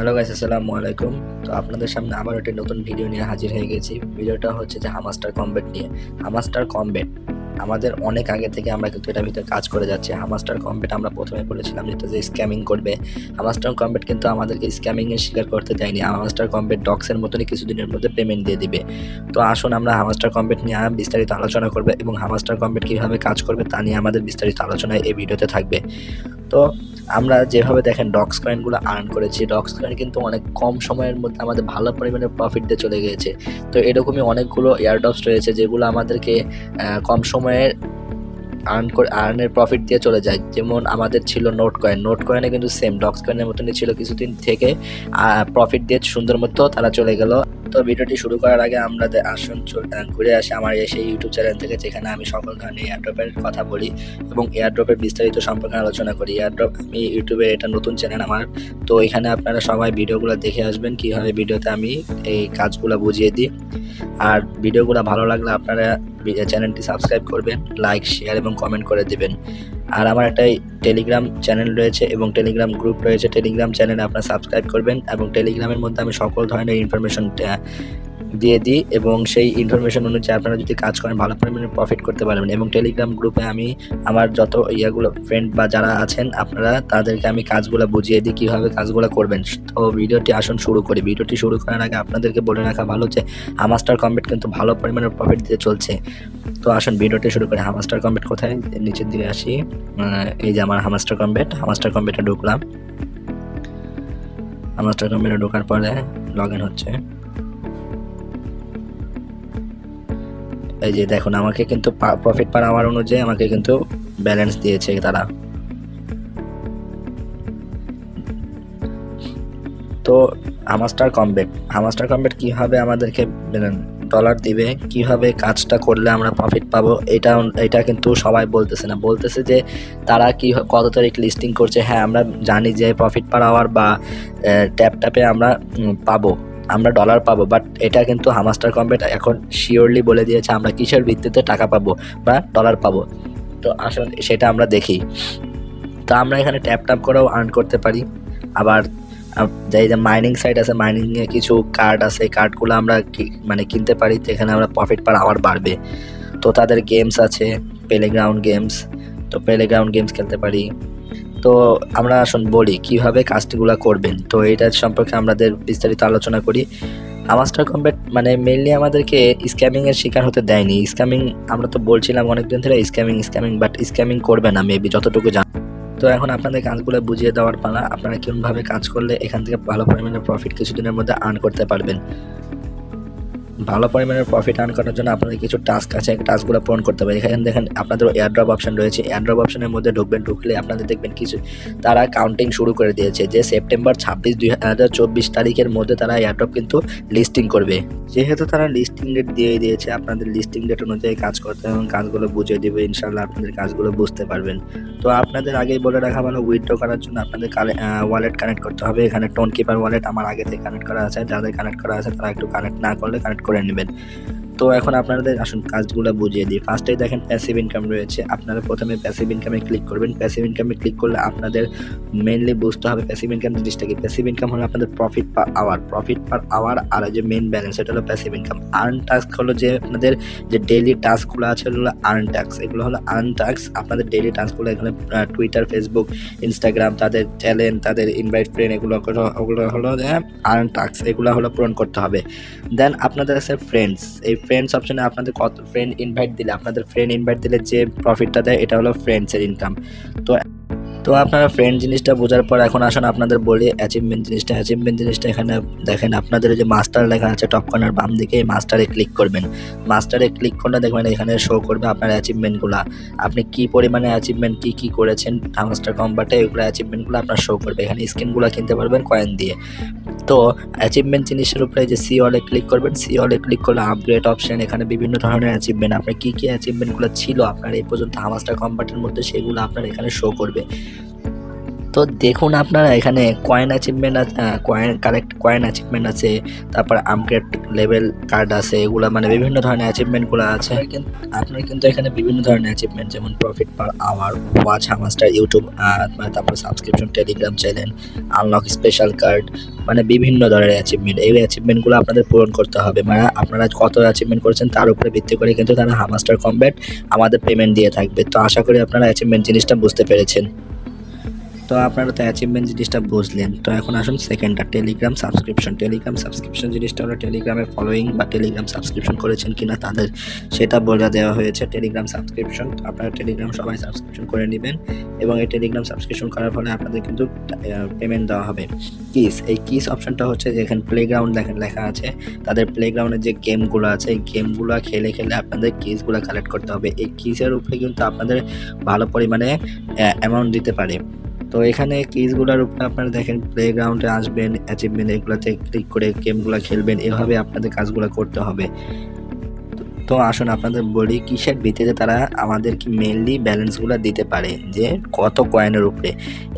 Hello guys, আসসালামু আলাইকুম। তো আপনাদের সামনে আবার একটি নতুন ভিডিও নিয়ে হাজির হয়ে গেছি। ভিডিওটা হচ্ছে যে হামাস্টার কমব্যাট নিয়ে। হামাস্টার কমব্যাট আমাদের অনেক আগে থেকে আমরা কিন্তু এটার ভিতরে কাজ করে যাচ্ছি। হামাস্টার কমব্যাট আমরা প্রথমে বলেছিলাম যেটা যে স্ক্যামিং করবে। হামাস্টার কমব্যাট কিন্তু আমাদেরকে স্ক্যামিং এর শিকার করতে দেয়নি। হামাস্টার কমব্যাট ডক্সের মতনই কিছুদিনের মধ্যে পেমেন্ট দিয়ে দিবে। তো আসুন আমরা হামাস্টার কমব্যাট নিয়ে বিস্তারিত আলোচনা করব এবং হামাস্টার কমব্যাট কিভাবে কাজ করবে তা নিয়ে আমাদের বিস্তারিত আলোচনা এই ভিডিওতে থাকবে। তো আমরা যেভাবে দেখেন ডক্স কয়েনগুলো আর্ন করেছি, ডক্স কয়েন কিন্তু অনেক কম সময়ের মধ্যে আমাদের ভালো পরিমাণে প্রফিট দিয়ে চলে গিয়েছে। তো এরকমই অনেকগুলো এয়ারড্রপস রয়েছে যেগুলো আমাদেরকে কম সময়ের আর্নের প্রফিট দিয়ে চলে যায়। যেমন আমাদের ছিল নোট কয়েন। নোট কয়েনে কিন্তু সেম ডক্স কয়েনের মতনই ছিল, কিছুদিন থেকে প্রফিট দিয়ে সুন্দর মতো তারা চলে গেল। তো ভিডিওটি শুরু করার আগে আমরা আসুন ঘুরে আসি আমার সেই ইউটিউব চ্যানেল থেকে, যেখানে আমি সকল ধরনের এয়ারড্রপের কথা বলি এবং এয়ারড্রপের বিস্তারিত সম্পর্কে আলোচনা করি। এয়ারড্রপ আমি ইউটিউবে এটা নতুন চ্যানেল আমার, তো এখানে আপনারা সবাই ভিডিওগুলো দেখে আসবেন কীভাবে ভিডিওতে আমি এই কাজগুলো বুঝিয়ে দিই। আর ভিডিওগুলো ভালো লাগলে আপনারা চ্যানেলটি সাবস্ক্রাইব করবেন, লাইক, শেয়ার এবং কমেন্ট করে দেবেন। আর আমার একটা টেলিগ্রাম চ্যানেল রয়েছে এবং টেলিগ্রাম গ্রুপ রয়েছে। টেলিগ্রাম চ্যানেলে আপনারা সাবস্ক্রাইব করবেন এবং টেলিগ্রামের মধ্যে আমি সকল ধরনের ইনফরমেশন দিয়ে দিই এবং সেই ইনফরমেশন অনুযায়ী আপনারা যদি কাজ করেন ভালো পরিমাণে প্রফিট করতে পারবেন। এবং টেলিগ্রাম গ্রুপে আমি আমার যত ফ্রেন্ড বা যারা আছেন আপনারা তাদেরকে আমি কাজগুলো বুঝিয়ে দিই কীভাবে কাজগুলো করবেন। তো ভিডিওটি আসুন শুরু করি। ভিডিওটি শুরু করার আগে আপনাদেরকে বলে রাখা ভালো যে হামাস্টার কমব্যাট কিন্তু ভালো পরিমাণে প্রফিট দিয়ে চলছে। তো আসুন ভিডিওটি শুরু করি। হামাস্টার কমব্যাট কোথায়, নিচের দিকে আসি। এই যে আমার হামাস্টার কমব্যাটে ঢুকলাম। হামাস্টার কমব্যাটে ঢোকার পরে লগ ইন হচ্ছে। এই যে দেখুন আমাকে কিন্তু প্রফিট পার আওয়ার অনুযায়ী আমাকে কিন্তু ব্যালেন্স দিয়েছে তারা। তো হামাস্টার কমব্যাট কীভাবে আমাদেরকে ডলার দিবে, কিভাবে কাজটা করলে আমরা প্রফিট পাবো, এটা কিন্তু সবাই বলতেছে যে তারা কত তারিখ লিস্টিং করছে। হ্যাঁ, আমরা জানি যে প্রফিট পার আওয়ার বা ট্যাপে আমরা আমরা ডলার পাবো, বাট এটা কিন্তু হামাস্টার কমব্যাট এখন শিওরলি বলে দিয়েছে আমরা কিসের ভিত্তিতে টাকা পাবো বা ডলার পাবো। তো আসলে সেটা আমরা দেখি। তো আমরা এখানে ট্যাপ করেও আর্ন করতে পারি। আবার এই যে মাইনিং সাইট আছে, মাইনিংয়ে কিছু কার্ড আছে, এই কার্ডগুলো আমরা কিনতে পারি, যেখানে আমরা প্রফিট পার আওয়ার বাড়বে। তো তাদের গেমস আছে, প্লেগ্রাউন্ড গেমস খেলতে পারি। তো আমরা আসুন বলি কীভাবে কাজগুলো করবেন। তো এইটার সম্পর্কে আমাদের বিস্তারিত আলোচনা করি। হামাস্টার কমব্যাট মেইনলি আমাদেরকে স্ক্যামিংয়ের শিকার হতে দেয়নি। স্ক্যামিং আমরা তো বলছিলাম অনেকদিন ধরে স্ক্যামিং, বাট স্ক্যামিং করবে না মেবি, যতটুকু জানি। তো এখন আপনাদের কাজগুলো বুঝিয়ে দেওয়ার পালা। আপনারা কেমনভাবে কাজ করলে এখান থেকে ভালো পরিমাণে প্রফিট কিছুদিনের মধ্যে আর্ন করতে পারবেন। ভালো পরিমাণের প্রফিট আর্ন করার জন্য আপনাদের কিছু টাস্ক আছে, টাস্কগুলো পূরণ করতে হবে। এখানে দেখেন আপনাদের এয়ারড্রপ অপশন রয়েছে। এয়ারড্রপ অপশনের মধ্যে ঢুকলে আপনাদের দেখবেন কিছু তারা কাউন্টিং শুরু করে দিয়েছে যে সেপ্টেম্বর 26, 2024 তারিখের মধ্যে তারা এয়ারড্রপ কিন্তু লিস্টিং করবে। যেহেতু তারা লিস্টিং ডেট দিয়ে দিয়েছে, আপনাদের লিস্টিং ডেট অনুযায়ী কাজ করতে এবং কাজগুলো বুঝিয়ে দেবে। ইনশাল্লাহ আপনাদের কাজগুলো বুঝতে পারবেন। তো আপনাদের আগেই বলে রাখা ভালো, উইথড্র করার জন্য আপনাদের ওয়ালেট কানেক্ট করতে হবে। এখানে টোন কিপার ওয়ালেট আমার আগে থেকে কানেক্ট করা আছে। যাদের কানেক্ট করা আছে তারা একটু কানেক্ট না করলে কানেক্ট করে নেবেন। তো এখন আপনাদের আসুন কাজগুলো বুঝিয়ে দিই। ফার্স্টেই দেখেন প্যাসিভ ইনকাম রয়েছে। আপনারা প্রথমে প্যাসিভ ইনকামে ক্লিক করবেন। প্যাসিভ ইনকামে ক্লিক করলে আপনাদের মেইনলি বুঝতে হবে প্যাসিভ ইনকাম জিনিসটা কি। প্যাসিভ ইনকাম হলো আপনাদের প্রফিট পার আওয়ার, আর যে মেইন ব্যালেন্স এটা হলো প্যাসিভ ইনকাম। আর্ন টাস্ক হলো যে আপনাদের যে ডেইলি টাস্কগুলো আছে হলো আর্ন টাস্ক। এগুলো হলো আর্ন টাস্ক, আপনাদের ডেইলি টাস্কগুলো। এখানে টুইটার, ফেসবুক, ইনস্টাগ্রাম, তাদের চ্যানেল, তাদের ইনভাইট ফ্রেন্ড, ওগুলো হলো আর্ন টাস্ক। এগুলো হলো পূরণ করতে হবে। দেন আপনাদের আছে ফ্রেন্ডস। এই ফ্রেন্ডস অপশনে আপনাদের কত ফ্রেন্ড ইনভাইট দিলে যে প্রফিটটা দেয় এটা হলো ফ্রেন্ডসের ইনকাম। তো আপনারা ফ্রেন্ড জিনিসটা বোঝার পর এখন আসুন আপনাদের বলি অ্যাচিভমেন্ট জিনিসটা। এখানে দেখেন আপনাদের যে মাস্টার লেখা আছে টপ কর্নার বাম দিকে, এই মাস্টারে ক্লিক করবেন। মাস্টারে ক্লিক করলে দেখবেন এখানে শো করবে আপনার অ্যাচিভমেন্টগুলো। আপনি কি পরিমাণে অ্যাচিভমেন্ট কি করেছেন হামাস্টার কমব্যাটে, এগুলো অ্যাচিভমেন্টগুলো আপনার শো করবে। এখানে স্কিনগুলো কিনতে পারবেন কয়েন দিয়ে। তো অ্যাচিভমেন্ট জিনিসের উপরে যে সি অলে ক্লিক করবেন। সি অলে ক্লিক করলে আপগ্রেড অপশন, এখানে বিভিন্ন ধরনের অ্যাচিভমেন্ট, আপনার কী অ্যাচিভমেন্টগুলো ছিল আপনার এই পর্যন্ত হামাস্টার কমব্যাটের মধ্যে, সেগুলো আপনার এখানে শো করবে। তো দেখুন আপনারা এখানে কয়েন অ্যাচিভমেন্ট কয়েন অ্যাচিভমেন্ট আছে, তারপর আপগ্রেড লেভেল কার্ড আছে, এগুলো মানে বিভিন্ন ধরনের অ্যাচিভমেন্টগুলো আছে। আপনার কিন্তু এখানে বিভিন্ন ধরনের অ্যাচিভমেন্ট যেমন profit per hour, watch hamster, YouTube, তারপর subscription, Telegram channel, unlock special card, মানে বিভিন্ন ধরনের অ্যাচিভমেন্ট। এই অ্যাচিভমেন্টগুলো আপনাদের পূরণ করতে হবে, মানে আপনারা কত অ্যাচিভমেন্ট করেছেন তার উপরে ভিত্তি করে কিন্তু তারা হামাস্টার কমব্যাট আমাদের পেমেন্ট দিয়ে থাকবে। তো আশা করি আপনারা অ্যাচিভমেন্ট জিনিসটা বুঝতে পেরেছেন। তো আপনারা তো অ্যাচিভমেন্ট জিনিসটা বুঝলেন। তো এখন আসুন সেকেন্ডটা, টেলিগ্রাম সাবস্ক্রিপশন। টেলিগ্রাম সাবস্ক্রিপশন জিনিসটা হলো টেলিগ্রামে ফলোয়িং বা টেলিগ্রাম সাবস্ক্রিপশন করেছেন কিনা তাদের সেটা বলে দেওয়া হয়েছে। টেলিগ্রাম সাবস্ক্রিপশন, আপনারা টেলিগ্রাম সবাই সাবস্ক্রিপশন করে নেবেন এবং এই টেলিগ্রাম সাবস্ক্রিপশন করার ফলে আপনাদের কিন্তু পেমেন্ট দেওয়া হবে। কিস, এই কিস অপশনটা হচ্ছে যেখানে প্লেগ্রাউন্ড দেখেন লেখা আছে, তাদের প্লেগ্রাউন্ডের যে গেমগুলো আছে এই গেমগুলো খেলে খেলে আপনাদের কিসগুলো কালেক্ট করতে হবে। এই কিসের উপরে কিন্তু আপনাদের ভালো পরিমাণে অ্যামাউন্ট দিতে পারে। তো এখানে কিসগুলোর উপরে আপনারা দেখেন প্লেগ্রাউন্ডে আসবেন, অ্যাচিভমেন্ট এগুলোতে ক্লিক করে গেমগুলো খেলবেন, এভাবে আপনাদের কাজগুলো করতে হবে। তো আসুন আপনাদের বলি কিসের ভিত্তিতে তারা আমাদেরকে মেইনলি ব্যালেন্সগুলো দিতে পারে, যে কত কয়েনের উপরে।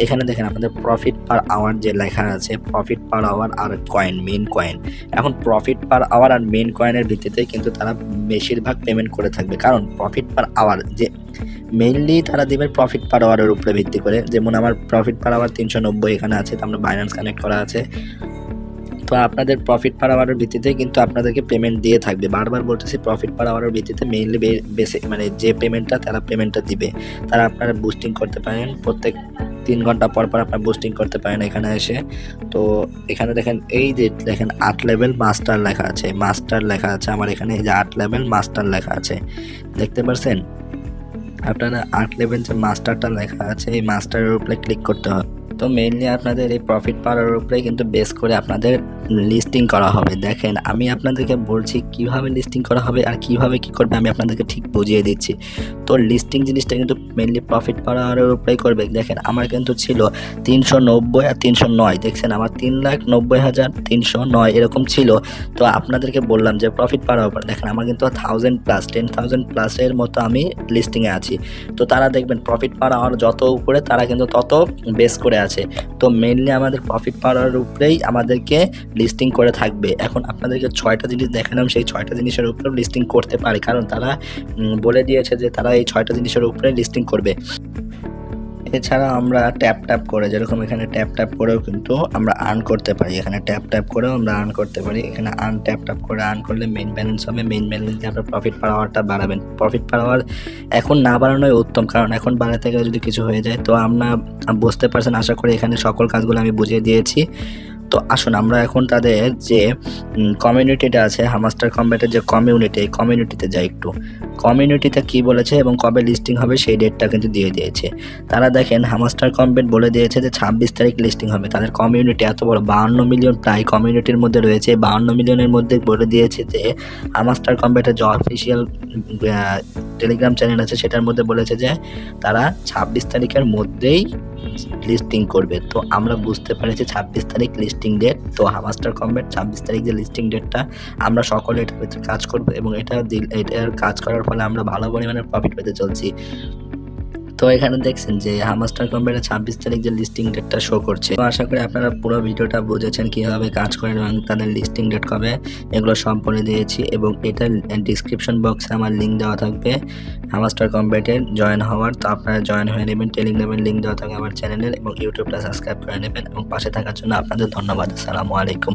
এখানে দেখেন আপনাদের প্রফিট পার আওয়ার যে লেখা আছে, প্রফিট পার আওয়ার আর কয়েন, মেইন কয়েন। এখন প্রফিট পার আওয়ার আর মেইন কয়েনের ভিত্তিতে কিন্তু তারা বেশিরভাগ পেমেন্ট করে থাকবে, কারণ প্রফিট পার আওয়ার যে মেইনলি তারা দেবে প্রফিট পার আওয়ারের উপরে ভিত্তি করে। যেমন আমার প্রফিট পার আওয়ার 390 এখানে আছে, তো আমরা বাইন্যান্স কানেক্ট করা আছে। তো আপনাদের প্রফিট পার আওয়ারের ভিত্তিতে কিন্তু আপনাদেরকে পেমেন্ট দিয়ে থাকবে। বারবার বলতেছি প্রফিট পার আওয়ারের ভিত্তিতে মেইনলি মানে যে পেমেন্টটা তারা পেমেন্টটা দিবে। তারা আপনারা বুস্টিং করতে পারেন, প্রত্যেক 3 ঘন্টা পর পর আপনারা বুস্টিং করতে পারেন এখানে এসে। তো এখানে দেখেন এই যে দেখেন 8 লেভেল মাস্টার লেখা আছে, মাস্টার লেখা আছে আমার এখানে, এই যে 8 লেভেল মাস্টার লেখা আছে, দেখতে পাচ্ছেন আপনারা 8 লেভেল যে মাস্টারটা লেখা আছে এই মাস্টারের উপরে ক্লিক করতে হবে। তো মেইনলি আপনাদের এই প্রফিট পাওয়ার উপরে কিন্তু বেস করে আপনাদের লিস্টিং করা হবে। দেখেন আমি আপনাদেরকে বলছি কিভাবে লিস্টিং করা হবে আর কিভাবে কি করবে আমি আপনাদেরকে ঠিক বুঝিয়ে দিচ্ছি। তো লিস্টিং জিনিসটা কিন্তু মেইনলি প্রফিট পাওয়ারের উপরেই করবে। দেখেন আমার কিন্তু ছিল 390 আর 309, দেখছেন আমার 3,90,309 এরকম ছিল। তো আপনাদেরকে বললাম যে প্রফিট পাওয়ার উপর দেখেন আমার কিন্তু 1000+, 10,000+ মতো আমি লিস্টিংয়ে আছি। তো তারা দেখবেন প্রফিট পার আওয়ার যত উপরে তারা কিন্তু তত বেস করে আছে। তো মেইনলি আমাদের প্রফিট পাওয়ার উপরেই আমাদেরকে লিস্টিং করে থাকবে। এখন আপনাদেরকে 6টা জিনিস দেখালাম, সেই 6টা জিনিসের উপরেও লিস্টিং করতে পারে, কারণ তারা বলে দিয়েছে যে তারা এই 6টা জিনিসের উপরে লিস্টিং করবে। এছাড়া আমরা ট্যাপ করে, যেরকম এখানে ট্যাপ করেও কিন্তু আমরা আর্ন করতে পারি, এখানে ট্যাপ করেও আমরা আর্ন করতে পারি। এখানে ট্যাপ করে আর্ন করলে মেইন ব্যালেন্স হবে, মেইন ব্যালেন্স দিয়ে আপনার প্রফিট পার আওয়ারটা বাড়াবেন। প্রফিট পার আওয়ার এখন না বাড়ানোই উত্তম, কারণ এখন বাড়াতে গেলে যদি কিছু হয়ে যায়। তো আমরা বুঝতে পারছেন আশা করি, এখানে সকল কাজগুলো আমি বুঝিয়ে দিয়েছি। তো আসুন আমরা এখন তাদের যে কমিউনিটিটা আছে, হামাস্টার কমব্যাটের যে কমিউনিটি, এই কমিউনিটিতে যাই একটু। কমিউনিটিতে কি বলেছে এবং কবে লিস্টিং হবে সেই ডেটটা কিন্তু দিয়ে দিয়েছে। তারা দেখেন হামাস্টার কমব্যাট বলে দিয়েছে যে 26 তারিখ লিস্টিং হবে। তাদের কমিউনিটি এত বড়, 52 মিলিয়ন প্রায় কমিউনিটির মধ্যে রয়েছে। 52 মিলিয়নের মধ্যে বলে দিয়েছে যে হামাস্টার কমব্যাটের যে অফিসিয়াল টেলিগ্রাম চ্যানেল আছে সেটার মধ্যে বলেছে যে তারা 26 তারিখের মধ্যেই লিস্টিং করবে। তো আমরা বুঝতে পেরেছি 26 তারিখ লিস্টিং ডেট। তো হামাস্টার কমব্যাট 26 তারিখ যে লিস্টিং ডেটটা, আমরা সকলে এটার ভিতরে কাজ করব এবং এটার কাজ করার ফলে আমরা ভালো পরিমাণে প্রফিট পেতে চলছি। তো এখানে দেখছেন যে হামাস্টার কমব্যাটের 26 তারিখ যে লিস্টিং ডেটটা শো করছে। তো আশা করি আপনারা পুরো ভিডিওটা বুঝেছেন কীভাবে কাজ করেন এবং তাদের লিস্টিং ডেট কবে, এগুলো সব বলে দিয়েছি। এবং এটার ডিসক্রিপশন বক্সে আমার লিঙ্ক দেওয়া থাকবে হামাস্টার কমব্যাটের জয়েন হওয়ার। তো আপনারা জয়েন হয়ে নেবেন, টেলিগ্রামের লিঙ্ক দেওয়া থাকবে আমার চ্যানেলের, এবং ইউটিউবটা সাবস্ক্রাইব করে নেবেন। এবং পাশে থাকার জন্য আপনাদের ধন্যবাদ। আসসালামু আলাইকুম।